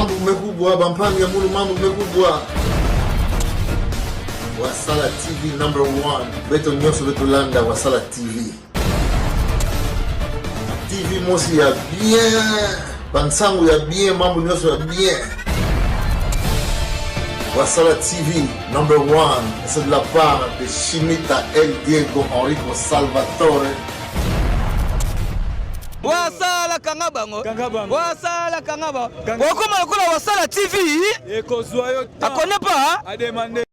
mambo mekubwa bampangi ya mulu mambo mekubwa Wasala TV #1 beto nyoso beto landa Wasala TV TV mosi ya bien bansangu ya bien mambo nyoso ya bien Wasala TV #1 c'est de la part de Chimita El Diego Enrico Salvatore Wasala kangabango Wasala kangaba Wakoma kula Wasala TV akone pa ademande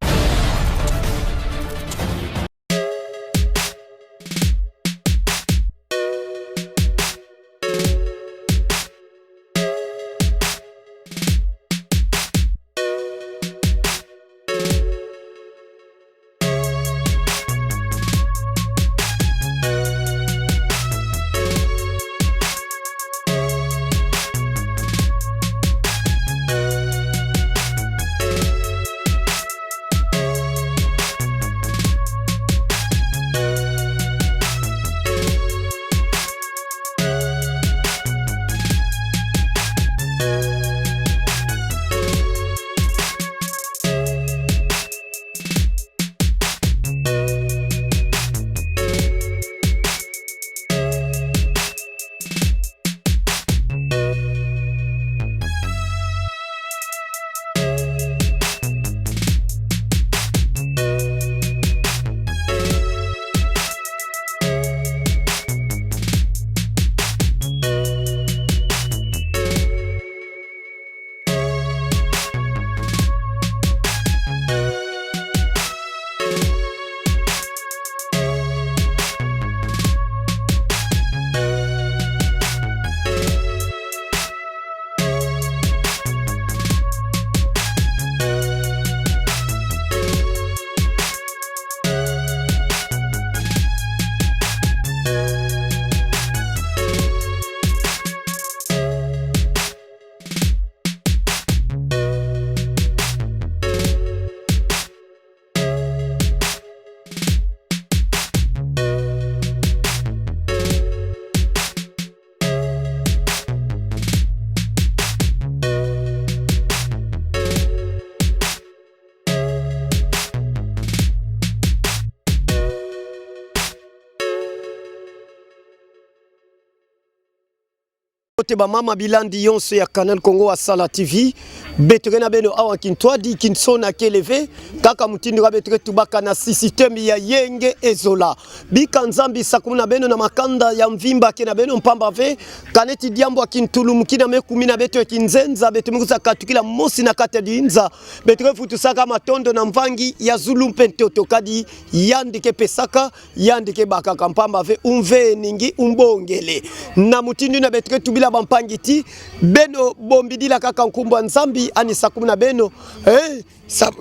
Ba mama bilandi yonse ya Canal Congo Wasala TV betrena beno awa kintwadi kinsona keleve kaka mutindo ga betre tubaka na system ya yenge ezola bika nzambi sakumuna beno na makanda ya mvimba kena beno mpamba ve kaneti diambo akintulu mkina mekumi na beto kinzenza betumikuza katukila mosi na kata dinza betre futu saka matondo na mvangi ya Zulu mpentoto kadi yandike pesaka yandike baka kampamba ve umve ningi umbongele na mutindo na betre tubila bampangiti beno bombidila kaka nkumbwa nzambi ani sakumuna beno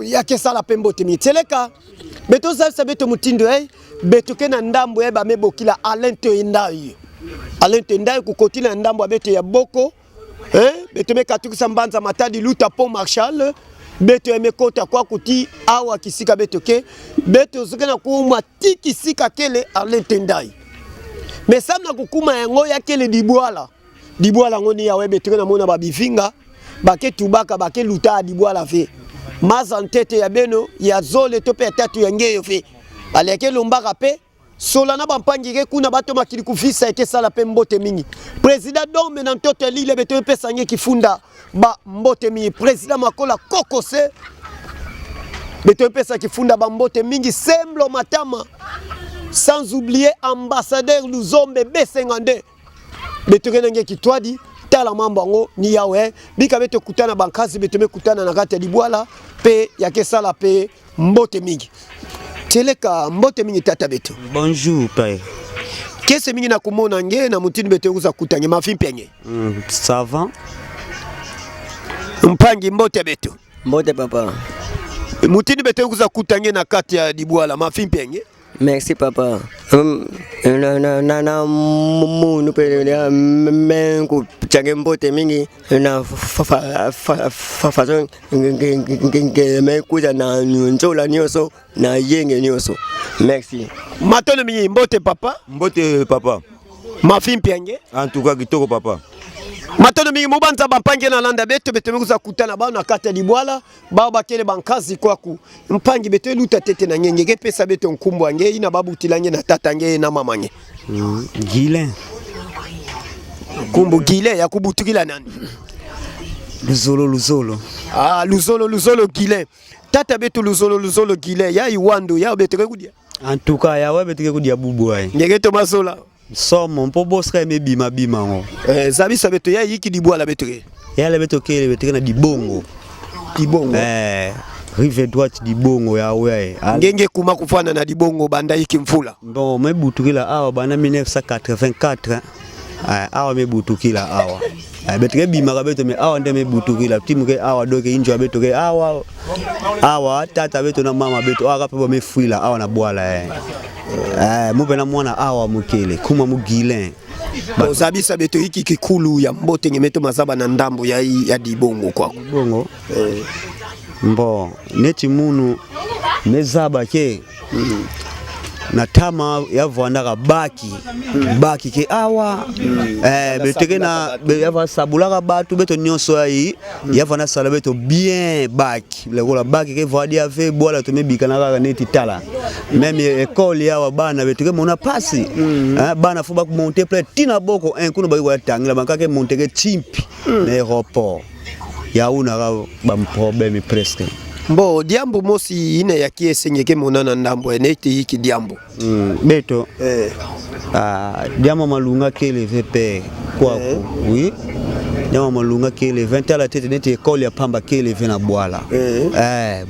yake sala pembo timiteleka beto za beto mutindo beto kena ndambo ba mebokila alento indai kukotila ndambo beto ya boko beto mekatukusa mbanza matadi luta pont Marshall beto emekota kwa kuti awa kisika beto ke beto zokena kuuma tiki sika kele alento indai mesamna kukuma yango yakele dibwala ngoni ya webe tena mona babifinga bake tubaka bake luta dibwala fe maza ntete ya beno ya zole tope tatu ya ngeyo fe aleke lombaka pe sola na bampangike kuna bato makili kufisa eke sala pe mbote mingi president dombe na ntoto lile beto pesa nge kifunda ba mbote mingi president makola kokose beto pesa kifunda ba mbote mingi semblo matama sans oublier ambassadeur Luzombe B52 beto nge kitwadi tala mambo ngo ni yawe bika beto kutana bankazi beto mekutana na kati ya dibwala pe yake sala pe mbote mingi teleka mbote mingi tata beto bonjour père kese mingi na kumona nge na mutini beto uza kutanye mafimpenye ça va mpangi mbote beto mbote papa mutini beto uza kutanye na kati ya dibwala mafimpenye merci papa na munu pe mengu change mbote mingi na façon nge mekuja na njola nyoso na yenge nyoso merci matone mingi mbote papa mbote papa mafimpenye en tout cas kitoko papa Matono mingi mubanza bampange na landa beto mekuza kutana bao na kata libwala bao bakele bankazi kwaku mpangi beto luta tete na nyenge pesa beto nkumbu ange ina babu tilange na tata nge na mama nge Gile kumbu gile ya kubutukila nani Luzolo ah luzolo gile tata beto luzolo gile ya iwando ya beto kudia en tout cas ya wa beto kudia bubu ai ngege to masola somo mpo bosra me bima ngo zabisa beto ya yiki libwala beto ya le beto kele beto na dibongo rive droite dibongo ya we ngenge kuma kufana na dibongo banda yiki mfula bon me butukila awa bana 1984 awa me butukila awa beto bima beto me awa nde me butukila timu ke awa doke injo beto ke awa tata beto na mama beto awa pe me fuila awa na bwala mupe na mwana awa mukele kuma mugile zabisa beto hiki kikulu ya mbote ngemeto mazaba na ndambo ya dibongo kwako bongo mbo neti munu mezaba ke na tama ya vwandaka baki ke awa beteke na yava sabulaka batu beto nyonso ai yava na sala beto bien baki lekola baki ke vwadi ave bola to mebika na kaka neti tala même école ya bana beteke mona pasi bana fuba ku monter plein tina boko kuno baki wa tangila bankake monteke chimpi na aéroport ya una ba problème presque mbo diambo mosi ine ya kiese ngeke monana ndambo enete hiki diambo beto diambo malunga kele vepe kwako oui diambo malunga kele 20 la tete nete école ya pamba kele vena bwala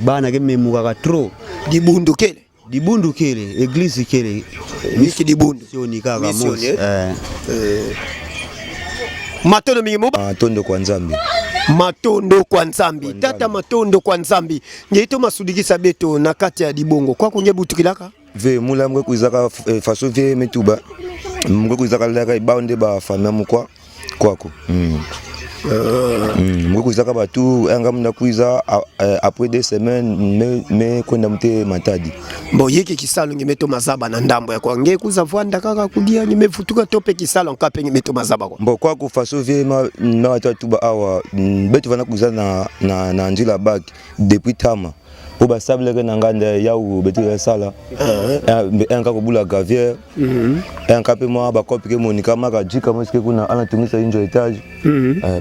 bana ke memuka trop dibundu kele église kele hiki dibundu sioni kaka mosi matono mingi muba tondo kwa nzambi matondo kwa nzambi tata matondo kwa nzambi ngeito masudikisa beto na kati ya dibongo kwa kunye butukilaka ve mula mwe kuizaka faso ve metuba mwe kuizaka laka ibaonde ba famia mukwa kwako mwe kuizaka batu anga mna kuiza après 2 semaines me kwenda mte matadi bo yeki kisalo ngemeto mazaba na ndambo ya kwa nge kuza vwanda kaka kudia nimefutuka tope kisalo nkape ngemeto mazaba kwa mbo kwako faso ve ma watu ba awa betu vana kuiza na njila bag depuis tama oba sable na nganda ya u betu ya sala un ka kobula gavier un ka pe moi ba kopike monika maka jika moske kuna ana tungisa injo etage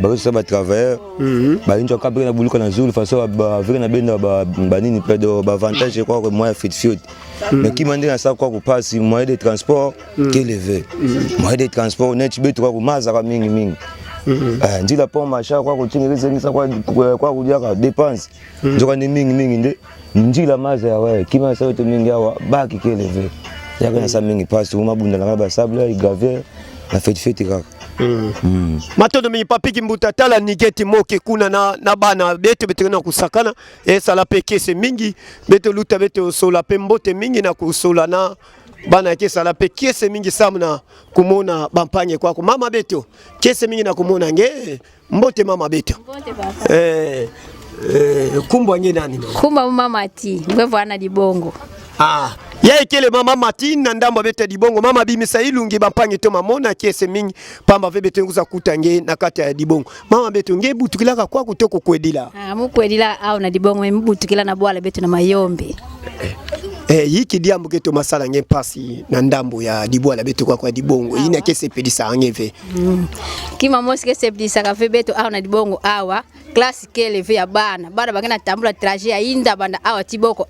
ba so ba travailler ba injo ka pe na buluka na zulu faso ba veka na benda ba nini pedo ba avantage kwa moi fit mais qui mande na sa kwa kupasi moyen de transport qu'élevé moyen de transport net betu kwa kumaza ka mingi njila po masha kwa kuchingeleza ngisa kwa kudiaka dépense njoka ni mingi nde njila maza ya wewe kima sa yote mingi hawa baki keleve yaka na sa mingi pasi umabunda na ba sable igaver na fete kaka matono mingi papiki mbuta tala nigeti moke kuna na bana beto betekena kusakana sala pekese mingi beto luta beto sola pembote mingi na kusola na bana kesa la pe kese mingi samna kumona bampanye kwako mama beto kese mingi na kumona nge mbote mama beto kumbwa nge nani kumba mama ati ngwevo ana dibongo ya ikele mama mati na ndamba bete dibongo mama bimisa ilungi bampanye to mamona kese mingi pamba ve beto nguza kutange na kata ya dibongo mama beto nge butukilaka kwa kutoko kwedila mukwedila au na dibongo mbutukila na bwala beto na mayombe yiki diambo keto masala nge pasi na ndambo ya dibwala beto kwa dibongo ina kese pedisa angeve kima mosi kese pedisa ka beto au na dibongo awa classe kele ve ya bana bagena tambula trajet ya inda banda awa tiboko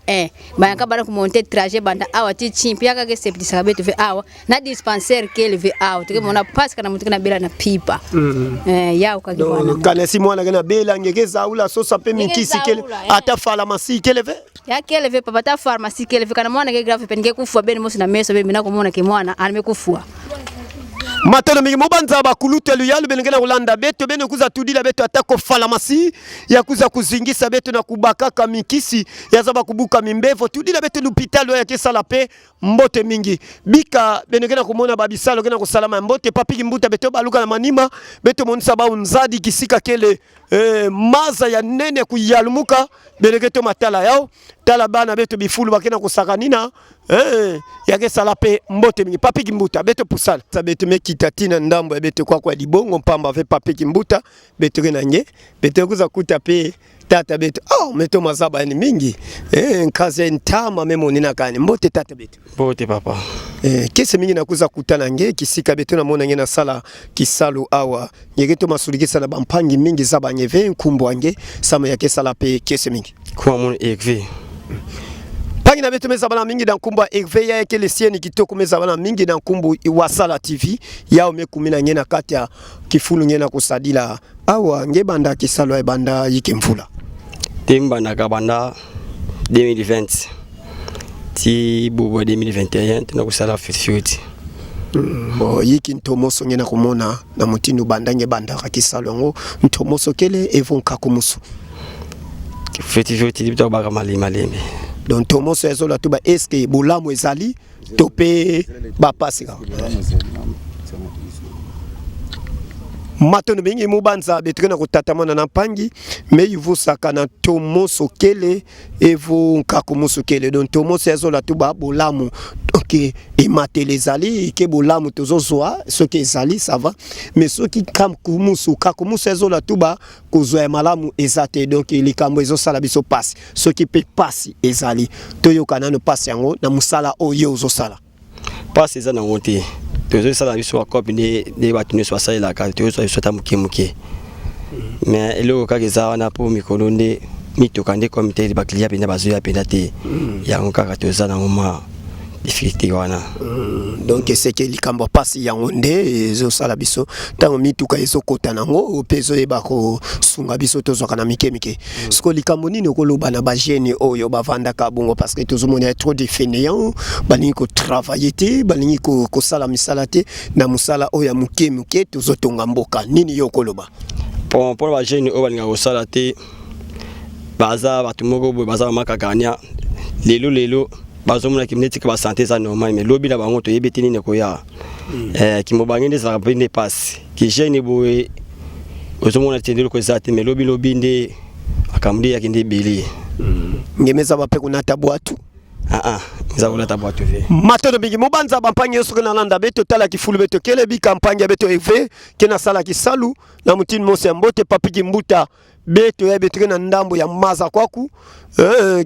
bana bana ku monter trajet banda awa ti chimpi aka kese pedisa beto ve awa na dispensaire kele ve awa tike mona passe kana mutika na bela na pipa ya ukagibana kana si mwana kana bela ngekeza ula sosa pe mikisi kele ata fala masi kele ve ya kele ve papa ta pharmacie kele ve kana mwana ke grave penike kufua bene mosi na meso be mina ko mona ke mwana alimekufua matano mingi mubanza bakuluta luyalu benengena kulanda beto bene kuza tudila beto atako falamasi ya kuza kuzingisa beto na kubakaka mikisi ya zaba kubuka mimbevo tudila beto lupitalo ya kesala pe mbote mingi bika benengena kumona babisalo gena kusalama mbote papiki mbuta beto baluka na manima beto monisa ba unzadi kisika kele maza ya nene kuyalumuka beleketo matala yao tala bana beto bifulu bakena kusakanina yake salape mbote mingi papi kimbuta beto pusala beto mekitatina ndambo ya beto kwa dibongo mpamba ve papi kimbuta beto kenanye beto kuza kuta pe tata beto meto mazaba ni mingi nkazi ntama memo nina kani mbote tata beto mbote papa kese mingi nakuza kutana nge kisika beto na mona ngena sala kisalu awa ngegeto masulikisa na bampangi mingi za banyeve nkumbu wange sama yake sala pe kese mingi kwa mon ekvi Pagina beto meza bana mingi na nkumbu ekve ya yake lesieni kitoko meza bana mingi na nkumbu wasala TV yao mekumina ngena kati ya kifulu ngena kusadila awa nge banda kisalu ya banda yike mfula Timba na kabanda 2020 ti bubu 2021 tunakusala 50. Yiki ntomoso ngena kumona na mutinu bandange banda kakisalo ngo ntomoso kele evonka kumusu 50 libito baka malime donc tomoso ezola tuba eske bulamu ezali topé bapasika Matono bingi mubanza betrena kutatamana na pangi me yivusaka na tomoso kele evu nkakumusu kele donc tomoso ezola tuba bulamu ok imatele ezali ke bulamu tozozwa soki ezali ça va mais soki kakumusu ezola tuba kozwa malamu ezate donc likambo ezosala biso pasi soki pe pasi ezali toyokana no pasi yango na musala oyo ozosala pasi eza na ngote tozo sala biso wa kopi ne batune so sala la ka tozo so ta muke mais eloko ka geza na po mikolo nde mitokande komite ba client pena bazo ya pena te ya ngaka tozo na moma difficulté wana donc c'est que likambo pasi yango nde ezo sala biso tango mituka ezo kota nango pezo e bako sunga biso tozo kana mike siko likambo nini okoloba na ba jeune oyo bavanda ka bongo parce que tozo mona trop de fainéants balingi ko travailler te balingi ko sala misala te na musala oyo muke tozo tonga mboka nini yo koloba pour ba jeune oyo balinga ko sala te baza batumoko bo baza makaganya lelo bazomuna kimnetika ba santé za normal mais lobi na bango to yebetini ne ko ya kimobangende za rapine passe ki jeune boye ozomuna tendelo ko zate mais lobi nde akamdi yakinde beli ngemeza bape kunata bwatu nzabula tabwatu ve matono bingi mubanza bampanye yosuke na landa beto tala kifulu beto kele bi kampanya beto eve kena sala kisalu na mutini mose mbote papiki mbuta beto ya beto na ndambo ya maza kwaku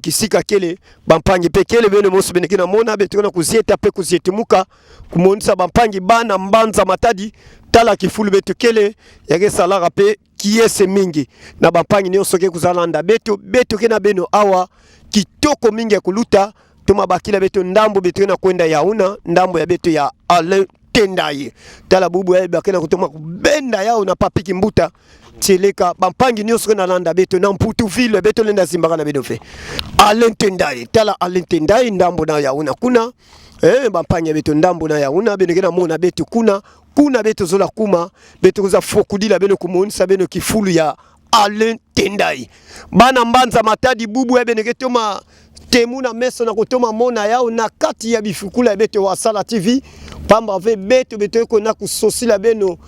kisika kele bampanye pe kele bene mose benekina mona beto na kuzieta pe kuzietimuka kumonisa bampanye bana mbanza matadi tala kifulu beto kele yake sala pe kiese mingi na bampanye ni yosuke kuzalanda beto kena beno awa kitoko mingi ya kuluta tuma bakila beto ndambo beto na kwenda yauna ndambo ya beto ya Alain Tendai tala bubu ya bakena kutuma kubenda yao na papiki mbuta tseleka bampangi nyoso na landa beto na mputu ville beto lenda zimbaka na beto fe Alain Tendai tala Alain Tendai ndambo na yauna kuna bampangi beto ndambo na yauna benekena mona beto kuna beto zola kuma beto kuza fokudila beno kumonisa beno kifulu ya Alain Tendai bana mbanza matadi bubu ya beneketoma temuna meso na kutoma mona yao na kati ya bifukula ya beto wa Sala TV pamba ve beto ko na kusosila beno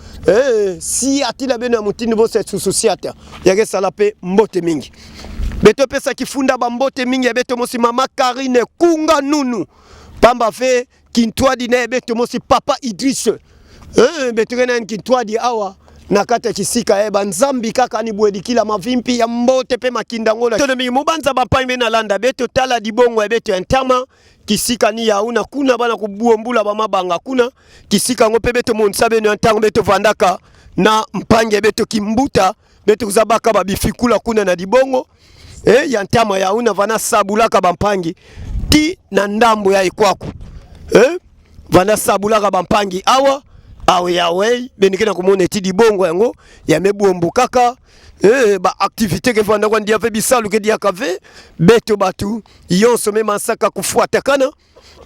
si atila beno ya mutini bose susosiata yake sala pe mbote mingi beto pesa kifunda ba mbote mingi ya beto mosi mama Karine kunga nunu pamba ve kintwadi na beto mosi papa Idriss beto na kintwadi awa na kata kisika banzambi kaka ni bwedi kila mavimpi ya mbote pe makinda ngola tono mingi mubanza bapanye na landa beto tala dibongo beto entama kisika ni yauna kuna bana kubuombula ba mabanga kuna kisika ngope beto monsabe no entango beto vandaka na mpange beto kimbuta beto kuzabaka babifikula kuna na dibongo ya ntama yauna vana sabulaka bampangi ti na ndambo ya ikwaku vana sabulaka bampangi awa yawe benikena kumona etidi bongo yango ya mebuombu kaka ba activité ke vanda kwa ndia fe bisalu ke dia kave beto batu yonso me masaka kufuata kana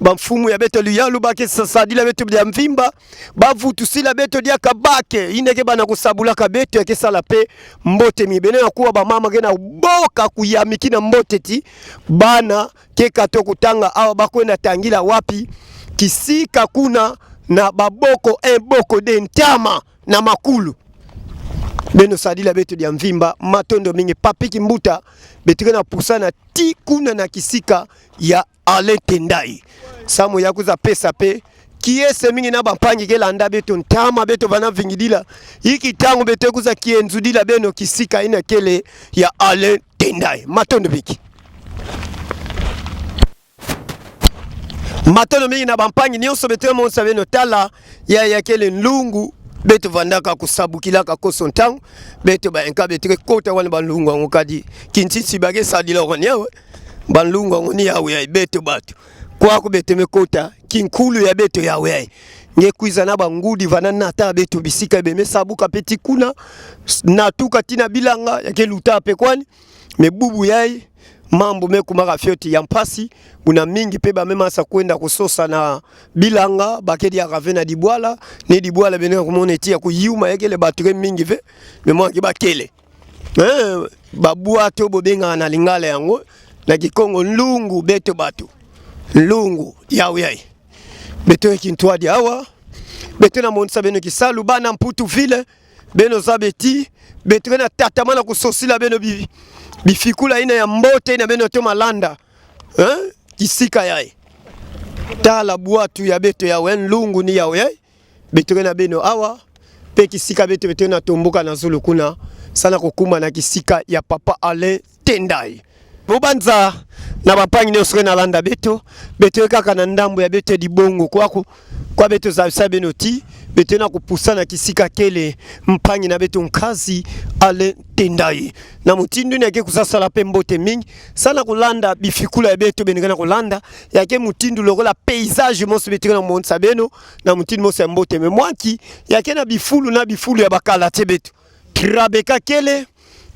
ba mfumu ya beto liyalu bake sasadila beto bya mvimba bavutu sila beto dia kabake ineke bana kusabula ka beto yake sala pe mbote mibene na kuwa ba mama gena boka kuyamikina mbote ti bana ke kato kutanga awa bakwenda tangila wapi kisika kuna na baboko boko de ntama na makulu beno sadila beto dia mvimba matondo mingi papi kimbuta betu na pusana ti kuna na kisika ya Alain Tendai samu yakuza pesa pe kiese mingi na bampangi ke landa beto ntama beto bana vingidila hiki tangu beto kuza kienzudila beno kisika ina kele ya Alain Tendai matondo biki matondo mingi na bampangi nyonso beto mo sabeno tala ya kele nlungu beto vandaka kusabukila ka kosontango beto ba enka beto kota wana balungu ngokadi kintsitsi bage sadila konyawe balungu ngoni yawe ya beto batu kwa ku beto mekota kinkulu ya beto yawe nge kuiza na bangudi vanana ta beto bisika be mesabuka peti kuna natuka tina bilanga yake luta pe kwani mebubu yai mambo mekumaka fyoti ya mpasi buna mingi peba mema sa kwenda kusosa na bilanga bakedi ya ravena dibwala ne dibwala beneka kumone tia kuyuma yekele bature mingi ve memwa kibakele babua to bobenga na lingala yango na kikongo lungu beto batu lungu yawe beto kintwadi awa beto na monsa beno kisalu bana mputu vile beno zabeti beto na tatamana kusosila beno bibi bifikula ina ya mbote ina beno to malanda kisika yae tala buatu ya beto ya wen lungu ni yawe beto na beno awa pe kisika beto na tomboka na zulu kuna sana kokuma na kisika ya papa Alain Tendai bobanza na bapangi ne osre na landa beto kaka na ndambo ya beto di bongo kwako kwa beto za sabeno ti beto na kupusana kisika kele mpangi na beto nkazi Alain Tendai na mutindu ni yake kusasala pe mbote mingi sana kulanda bifikula ya beto benekana kulanda yake mutindu lokola paysage monso beto na monsa beno na mutindu monso ya mbote memwaki yake na bifulu ya bakala te beto trabeka kele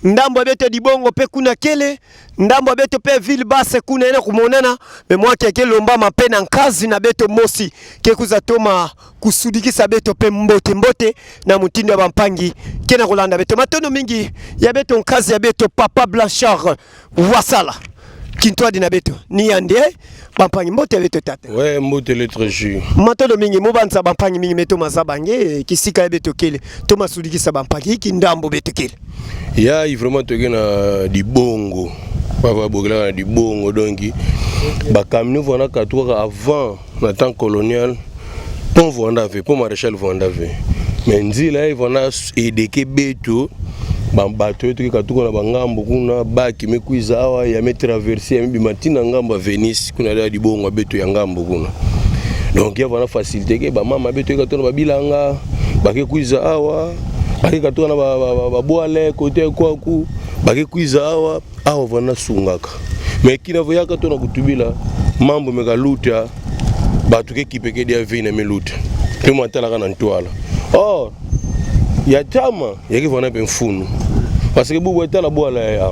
ndambo beto di bongo pe kuna kele ndambo beto pe ville basse kuna ina kumonana memwaki yake lomba mapena nkazi na beto mosi ke kuzatoma kusudikisa beto pe mbote na mutindo ya bampangi kena kulanda beto matono mingi ya beto nkazi ya beto papa Blanchard wasala kintwadi na beto ni yande bampangi mbote beto tata ouais mbote lettre J matono mingi mobanza bampangi mingi meto mazabange kisika ya beto kele to masudikisa bampangi kindambo beto kele ya vraiment toke na di bongo papa bogela na di bongo donc ba camion vona katwa avant na temps colonial pont Vandave pont maréchal Vandave mais nzila vona edeke beto bambato toke katuko na bangambo kuna baki mekuiza awa ya traverser ya bimatina ngambo Venice kuna da di bongo beto ya ngambo kuna donc ya vona facilité ke ba mama beto katona babilanga baki kuiza awa baki katona ba boale côté kwaku baki kuiza awa vona sungaka mais kina voyaka tona kutubila mambo mekaluta batu ke kipeke dia vina meluta temo tala kana ntwala ya chama yake vona pe mfunu parce que bubu tala boala ya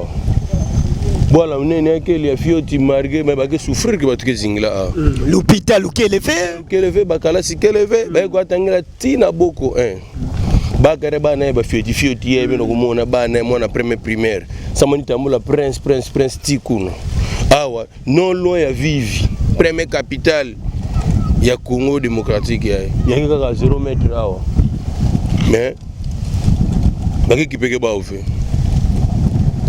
boala nene yake ya fioti marge mais baki souffrir ke batu ke zingla l'hôpital keleve bakala si keleve ba ko atangela tina boko bakare bana ba fioti yebe no kumona bana mwana primaire samani tambula prince tikuno awa non loin ya vivi première capitale ya Congo démocratique ya kaka 0 mètre awa mais baki kipeke ba ofe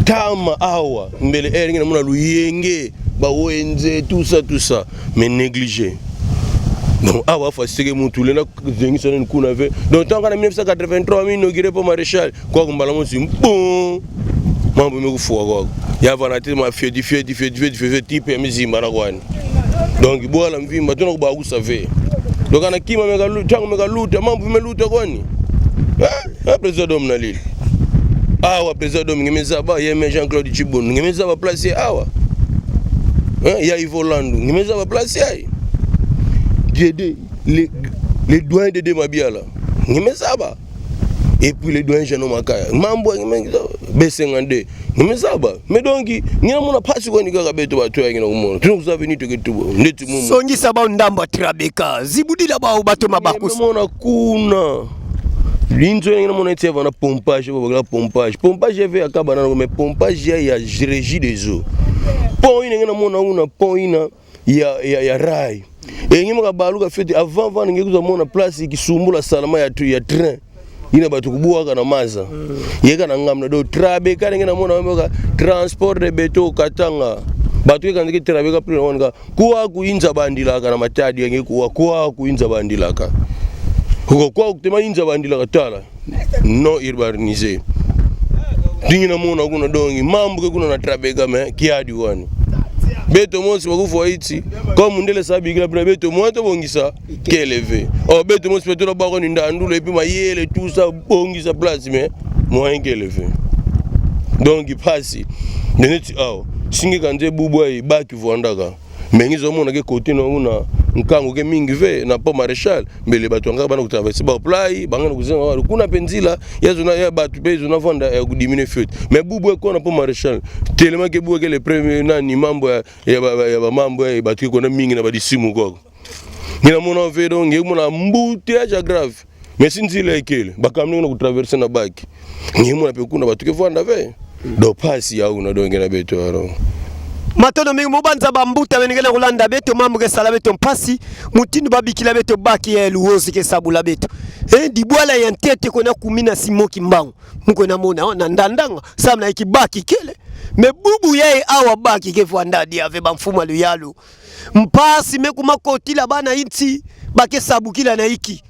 kama awa mbele ngina mona luyenge ba wenze tout ça mais négligé. Donc awa fasike mutule na zengi na kuna ve donc tant en 1983 mi inauguré pour maréchal kwa kumbala mosi bon mambo mekufuwa kwa ya vanati ma fiedi type ya mizimba na kwani donc boala mvimba tuna kuba kusave donc ana kima mekaluta mambo meluta kwani president dom na lili awa president dom ngemezaba yeme Jean-Claude Chibon ngemezaba place awa ya Ivolandu ngemezaba place ai les doyens de Mabiala ngimezaba et puis les doyens Jean Makaya mambo B52 ngimezaba mais donc ngina mona pasi ko nikaka beto bato ya ngina kumona tunokuza veni to ketubo ndeti mumu songi saba ndamba trabeka zibudila ba bato mabakusa mona kuna linzo ngina mona etseva na pompage ve akaba na mais pompage ya régie des eaux pont ngina mona una pont ina ya rail et ngima ka baluka fete avant ngekuza mona place ikisumbula salama ya train ina batu kubuaka na maza yeka na ngamna do trabe kale ngena mona mboka transport de beto katanga batu yeka ndike trabe ka prino wonga kuwa kuinza bandila kana matadi yenge kuwa kuinza bandila ka huko kwa kutema inza bandila katala no urbanisé dingina mona kuna dongi mambo kuna na trabe kama kiadi wani beto mosi bakufa iti comme ndele sabigila pra beto moto bongisa keleve o beto mosi petula bako ni ndandula epi mayele tout ça bongisa place mais moyen keleve donc ipasi neneti awo singi kanje bubwa baki vondaka mengizo mona ke côté no una nkango ke mingi ve na po maréchal mbele batu ngaka bana kutraverser ba play bangana kuzenga kuna penzila yazuna ya batu bezo na vonda ya kudimine fête mais bubwa ko na po maréchal tellement ke bubwa ke le premier nani mambo ya mambo ya batu ko na mingi na badisimu ko ngina mona vedo ngi mona mbute aja grave mais sinzile ekele bakamni na kutraverser na baki ngi mona pe kuna batu ke vonda ve do pasi ya una do ngena beto aro matono mingi mubanza bambuta benengena kulanda beto mambuke sala beto mpasi mutindi babikila beto baki ya luozi ke sabula beto dibwala ya ntete kona kumina simoki mbangu mko na mona na ndandanga samna ikibaki kele mebubu yae awa baki ke vwandadi ave bamfuma luyalu mpasi mekuma kotila bana inti bake sabukila na iki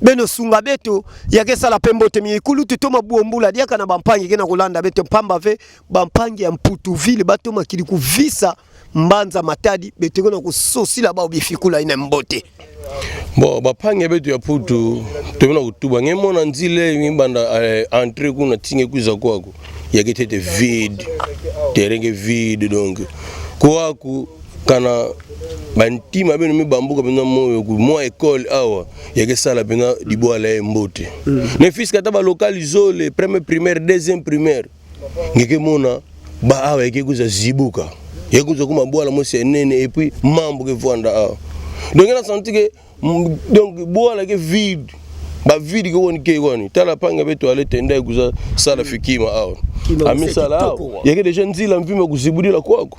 beno sunga beto yake sala pembote mikulu tutoma buombula diaka na bampangi kena kulanda beto pamba ve bampangi ya mputu vile bato makili kuvisa mbanza matadi beto kona kusosila ba obifikula ina mbote bon bampangi beto ya putu tobona kutuba ngemona nzile mbanda entrer kuna tinge kuza kwako yake tete vide terenge vide donc kwaku kana bantima beno mi bambuka bena moyo ku mo école awa yake sala bena dibwala mbote ne fils kata ba local izole premier primaire deuxième primaire ngeke mona ba awa yake kuza zibuka yake kuza kuma bwala mo senene et puis mambo ke vanda awa donc na senti que donc bwala ke vide ba vide ke woni ke woni tala panga beto ale tenda kuza sala fikima awa amisala awa yake déjà nzila mvima kuzibudila kwako.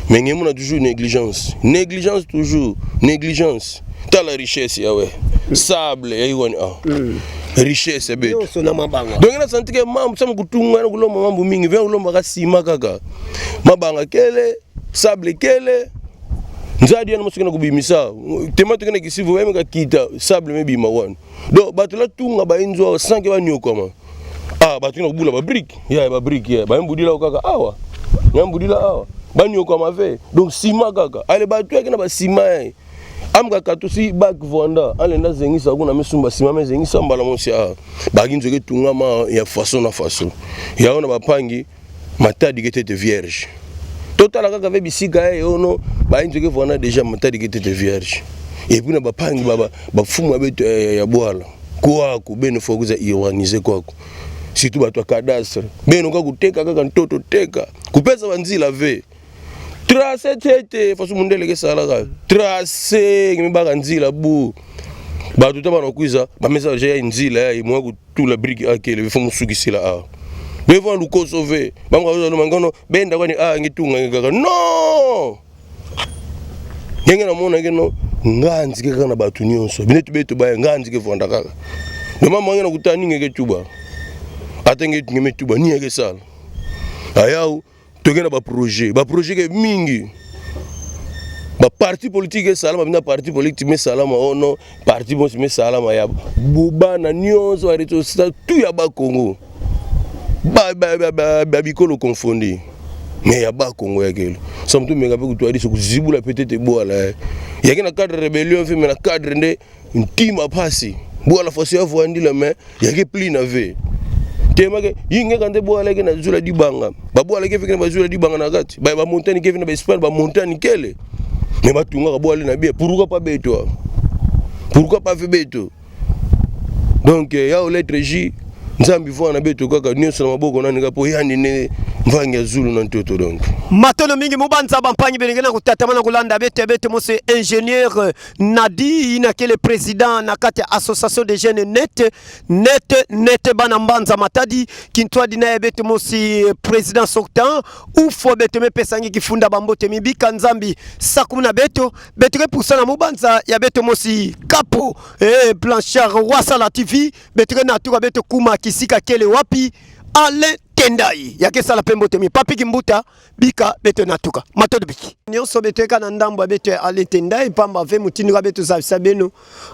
Mais il y a toujours négligence. Négligence toujours. Négligence. T'as la richesse, ouais. Sable, richesse, bête. Donc, on a senti que maman, ça m'a coûté un peu de maman, mingi, vient au lomba sima kaka. Mabanga kele, sable kele. Nzadi yana musika na kubimisa. Tema tukene kisivu weme ka kita, sable me bima wan. Donc, batula tunga ba inzo 5 ba nyokoma. Ah, batuna kubula ba brick. Ya ba brick ya. Ba mbudila kaka awa. Nyambudila awa. Banyo kwa mave donc sima kaka ale batu yake na ba sima amka katusi bak vonda ale na zengisa kuna mesumba sima mezengisa mbala mosia baginzo ke tungama ya façon na façon yaona bapangi matadi ke tete vierge total kaka ve bisika ono baginzo ke vonda déjà matadi ke tete vierge et puis na bapangi baba bafumu beto ya bwala kwa ku beno fokuza iorganiser kwako surtout bato cadastre beno ka kuteka kaka ntoto teka kupesa banzila ve trace tete façon mundele ke sala ka trace ngimi baka nzila bu ba tuta bana kuiza ba message ya nzila ya imwa kutula brique akele fo musukisila a bevon lu ko sauver banga uzo mangano benda kwani ngitunga ngaka no ngenge na mona ngeno nganzi ke kana batu nyonso binetu betu ba nganzi ke vonda kaka no mama ngena kutani ngeke tuba atenge ngeme tuba ni ngeke sala ayau tokena ba projet ke mingi ba parti politique salama bina parti politique me salama ono parti bon me salama ya bubana nyonso areto sta tu ya ba Congo ba bikolo confondi mais ya ba Congo ya kelo samtu menga pe kutwadi so kuzibula peut-être boala yake na cadre rébellion fait mais na cadre nde ntima pasi boala fosi ya voandila mais yake pli na ve tema ke yinge kande boala ke na zula dibanga ba boala ke fikina ba zula dibanga na kati ba montagne ke fina ba Espagne ba montagne kele mais ba tunga ka boala na bien pourquoi pas beto pourquoi pas fait beto donc ya o lettre J nzambi vo na beto kaka nyonso na maboko na nika po yani ne mvanga zulu na ntoto donc matono mingi mubanza bampanyi belengena kutatamana kulanda bete mose ingénieur Nadi ina kele président na kati association des jeunes net bana mbanza matadi kintwadi na bete mose président sortant ufo bete me pesangi kifunda bambote mibika nzambi sakuna beto na mubanza ya bete mose kapo Blanchard Wasala TV bete na tuka bete kuma kisika kele wapi ale Tendai yake sala pembo temi papi kimbuta bika beto natuka matodo biki nyonso beteka na ndambo beto ale Tendai pamba ve mutini ka beto sabeno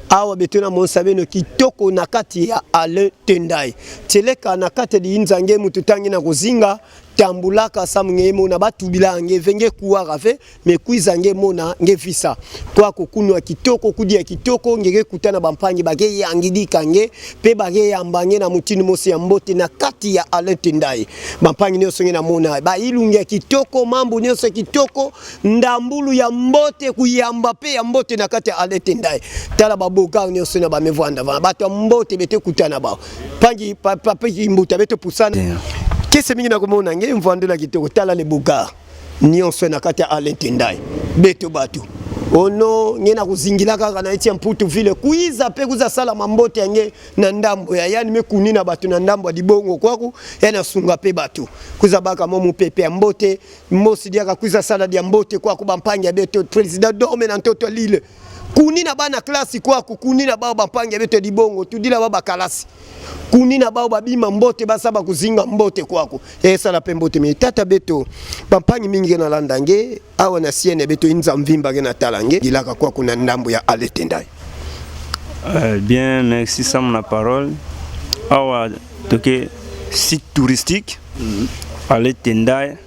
awa beto na monsabeno kitoko na kati ya ale Tendai teleka na kati di inzange mututangi na kuzinga tambulaka samnge mona batubila nge venge kuwa rafe me kuizange mona nge visa kwa kukunwa kitoko kudia kitoko ngege kutana bampangi bage yangidika nge pe bage yambange na mutini mosi ya mbote na kati ya ale Tendai bampangi nyo songe na mona ba ilunge kitoko mambo nyo so kitoko ndambulu ya mbote kuyamba pe ya mbote na kati ya ale Tendai tala baboka nyo so na ba mevanda bato mbote bete kutana ba pangi papi mbuta bete pusana kese mingi na komona nge mvandula kitoko tala le buka nyonso na kati ya ale Tendai beto batu ono ngena kuzingila kaka na eti mputu vile kuiza pe kuza sala mambote nge na ndambo ya yani mekunina batu na ndambo di bongo kwaku yana sunga pe batu kuza baka momu pepe mbote mosi dia kuiza sala dia mbote kwaku bampanga beto president dome na ntoto lile kunina bana klasi kwaku kunina bao bampanga beto di bongo tudila baba kalasi kunina bao babima mbote basaba kuzinga mbote kwako sala pembote mi tata beto bampangi mingi na landange awa na siene beto inza mvimba gena talange dilaka kwako na ndambo ya ale Tendai. Bien, merci ça mon parole. Awa toke site touristique ale Tendai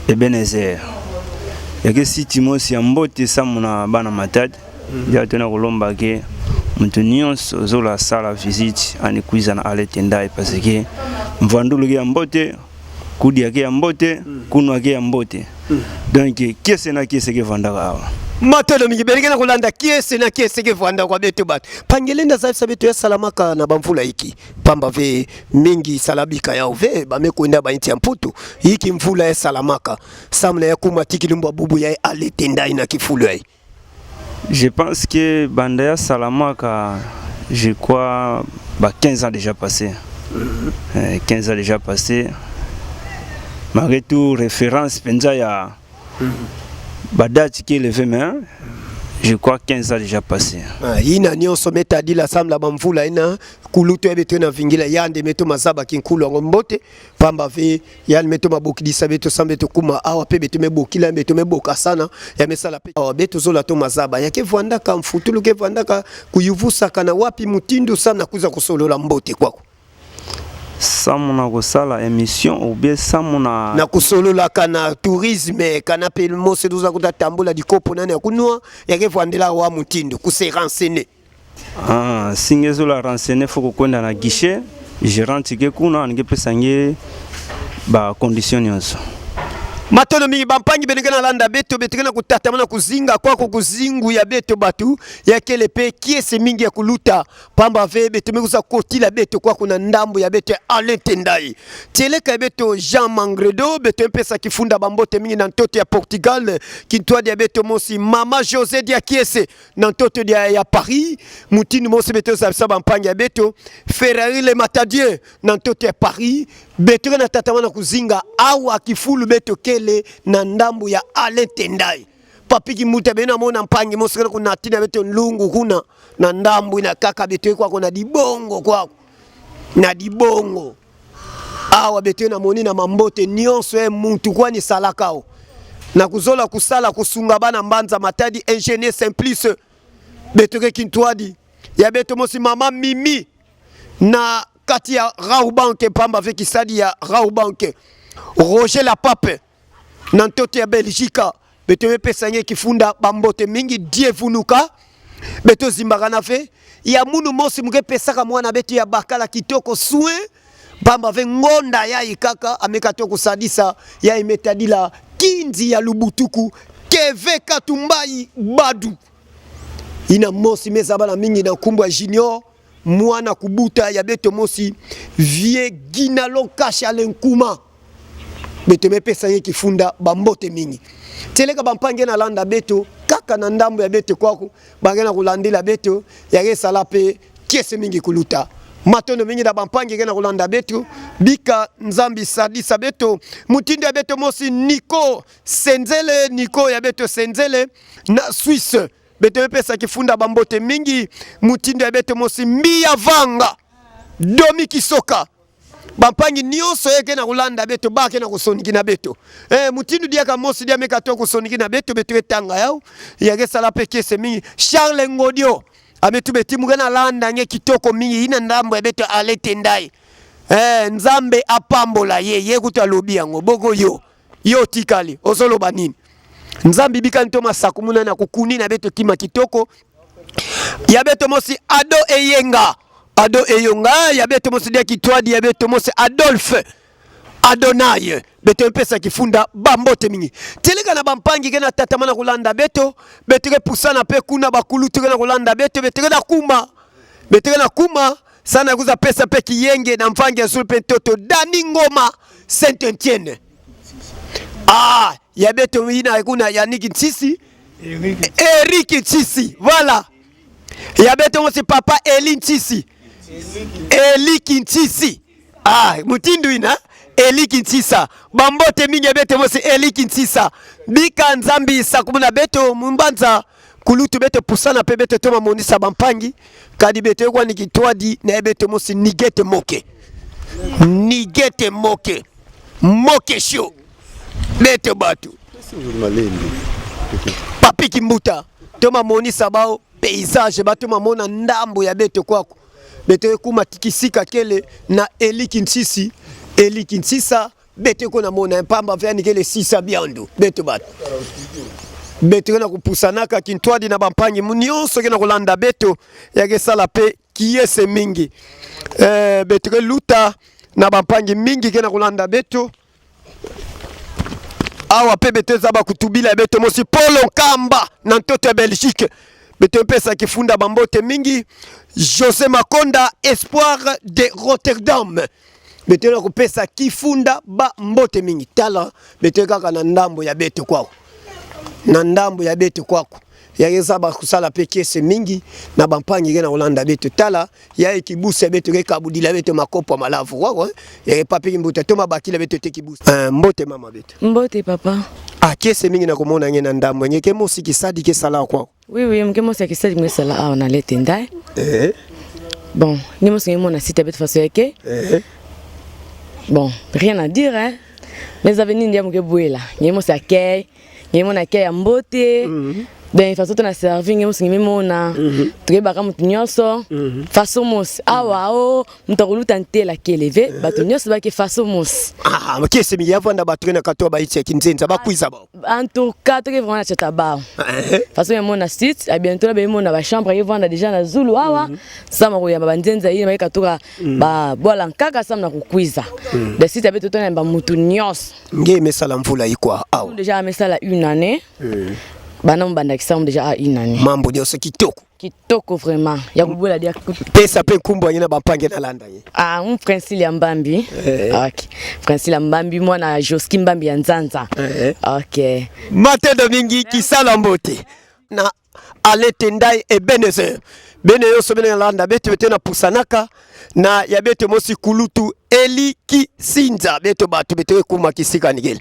et Benezer yake site mosi ya mbote sa mona bana matadi ya tena kolomba ke Mtunions zola sala visite anikuiza na ale Tendai parce que mvandulu ya mbote kudi yake ya mbote kunu yake ya mbote donc kiese na kiese ke vandaka awa matolo mingi belikena kulanda kiese na kiese ke vanda kwa beto batu pangelenda za beto ya salamaka na bamvula hiki pamba ve mingi salabika ya ove bamekwenda bainti ya mputu hiki mvula ya salamaka samla ya kumatiki lumba bubu ya ale Tendai na kifulu ya. Je pense que Bandaya Salamaka, je crois, 15 ans déjà passé. 15 ans déjà passé. Malgré tout, référence, Penzaya, Badati qui est le 20, je crois 15 ans déjà passé. Ina nyonso metadi la samla bamvula ina kuluto ebeto na vingila yande meto mazaba kinkulu ngombote pamba ve yal meto mabokidisa beto sambeto kuma awa pe beto mebokila beto meboka sana ya mesala pe awa beto zola to mazaba yake vanda ka mfutulu ke vanda ka kuyuvusa kana wapi mutindo sana kuza kusolola mbote kwako samuna kosala émission ou bien samuna na kusolola kana tourisme kana pe mose duza kutambola dikopo nani akunwa yake vandela wa mutindo kuse renseigner singezo la renseigner faut kwenda na guichet gérant ke kuna ngepesa nge ba conditions Matono mingi bampangi benekana landa beto betekana kutatamana kuzinga kwako kuzingu ya beto batu ya kele pe kiese mingi ya kuluta pamba ve beto mekusa kotila beto kwako na ndambo ya beto ale Tendai teleka beto Jean Mangredo beto mpesa kifunda bambote mingi na ntoto ya Portugal kintwa dia beto mosi mama José dia kiese na ntoto dia ya Paris mutini mosi beto sa bampangi ya beto Ferrari le Matadieu na ntoto ya Paris beto na tatamana kuzinga awa kifulu beto kele na ndambu ya ale Tendai papiki muta bena mona mpangi mosikana kuna tina beto nlungu kuna na ndambu ina kaka beto kwa kuna dibongo kwako na dibongo awa beto na moni na mambote nyonso muntu kwa ni salakao na kuzola kusala kusunga bana mbanza matadi ingénieur Simplice beto ke kintwadi ya beto mosi mama Mimi na kati ya Raubanke pamba veki sadi ya Raubanke Roger la Pape na ntoto ya Belgique beto mepesa nye kifunda bambote mingi die vunuka beto zimbagana fe ya munu mosi mukepesaka mwana beto ya bakala kitoko soin pamba ve ngonda ya ikaka amekato kusadisa ya imetadila kinzi ya Lubutuku Keve Katumbai Badu ina mosi meza bana mingi na kumbwa junior mwana kubuta ya beto mosi vie ginalo kasha lenkuma beto mepesa ye kifunda bambote mingi teleka bampange na landa beto kaka na ndambo ya beto kwako bangena kulandila beto yake sala pe kiese mingi kuluta matono mingi da bampange gena kulanda beto bika nzambi sadisa beto mutindi ya beto mosi Nico Senzele Nico ya beto Senzele na Suisse beto mepesa kifunda bambote mingi mutindi ya beto mosi Mbia Vanga Domi Kisoka bampangi nyonso yeke na kulanda beto bake na kusoniki na beto mutindu diaka mosi dia meka to kusoniki na beto beto etanga yao yake sala peke se mingi Charles Ngodio ametu beti mugana landa nge kitoko mingi ina ndambo ya beto aletendai nzambe apambola ye kutalobi yango boko yo tikali osolo banini nzambi bika ntoma sakumuna na kukuni na beto kima kitoko ya beto mosi Ado Eyenga Ado Eyonga ya beto mosi dia kitwadi ya beto mosi Adolphe Adonai beto mpesa kifunda bambote mingi teleka na bampangi kena tatamana kulanda beto betere pusana pe kuna bakulu tukena kulanda beto betere na kuma sana kuza pesa pe kiyenge na mfangi ya sulpe toto Dani Ngoma Saint-Etienne ya beto ina kuna ya Niki Ntisi Eric Ntisi voilà ya beto mosi papa Eli Ntisi Eli Kintisi mutindu ina Eli Kintisa bambote mingi bete mosi Eli Kintisa bika nzambi sakumuna beto mumbanza kulutu beto pusana pe beto toma monisa bampangi kadi beto kwa nikitwadi na beto mosi Nigete Moke show beto batu Papi Kimbuta toma monisa bao paysage batu mamona ndambo ya beto kwako beto kuma tikisika kele na Eli Kintisa beto kona mona mpamba vyani kele sisa biando beto batu beto na kupusanaka kintwadi na bampangi nyonso kena kulanda beto yake sala pe kiese mingi beto luta na bampangi mingi kena kulanda beto awa pe beto zaba kutubila beto mosi Polo Kamba na ntoto ya Belgique beto pesa kifunda bambote mingi José Makonda Espoir de Rotterdam beto na kupesa kifunda bambote mingi tala beto kaka na ndambo ya beto kwako yageza ba kusala pekese mingi na bampangi gena Holanda beto tala ya kibusa beto kabudila beto makopo malavu kwako ya papi mbuta toma bakila beto tekibusa mbote mama beto mbote papa kese mingi na komona ngena ndambo nyeke mosi kisadi ke sala kwako oui mke mosi kisadi mwe sala on allait tendai bon ni mosi ngemo na site beto faso yake bon rien à dire hein mais avenir ndia mke buela ngemo sa kay ngemo na kay mbote ben façon na servir ngemo ngemo na trebaka mutu nyonso façon mos awa mutakuluta ntela keleve bato nyonso bake façon mos makese mi yavanda bato na kato ba itse kinzenza bakwiza ba en tout cas to ke vraiment chata ba façon ngemo na site a bientôt ba ngemo na ba chambre yevanda déjà na Zulu awa sama ko ya ba nzenza yi ba katoka ba bola nkaka sama na kukwiza de site abeto to na ba mutu nyonso ngeme sala mvula ikwa awa déjà mesala une année bana mbanda kisamu déjà a une année mambo nyonso kitoko vraiment ya kubola dia pesa pe kumbo nyina bampange na landa ye Francile ya Mbambi okay Francile ya Mbambi mwana Joski Mbambi ya Nzanza okay matendo mingi kisala mbote na aletendai Ebenezer bene yoso bene na landa beto beto na pusanaka na ya beto mosi kulutu Eli Kisinza beto batu beto kuma kisika nigele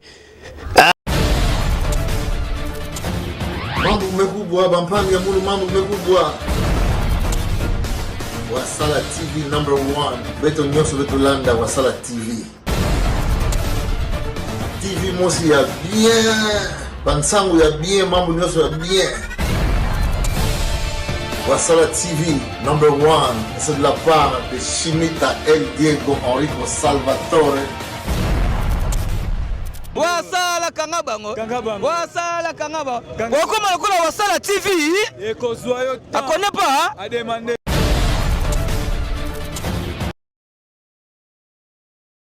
mambo mekubwa bampange mulu mambo mekubwa Wasala TV #1 beto nyonso beto landa Wasala TV mosi ya bien bansangu ya bien mambo nyonso ya bien Wasala TV #1 c'est de la part de Shimita El Diego Enrico Salvatore Wasala kangabango Wasala kangaba Wakoma lokola Wasala TV Akonepa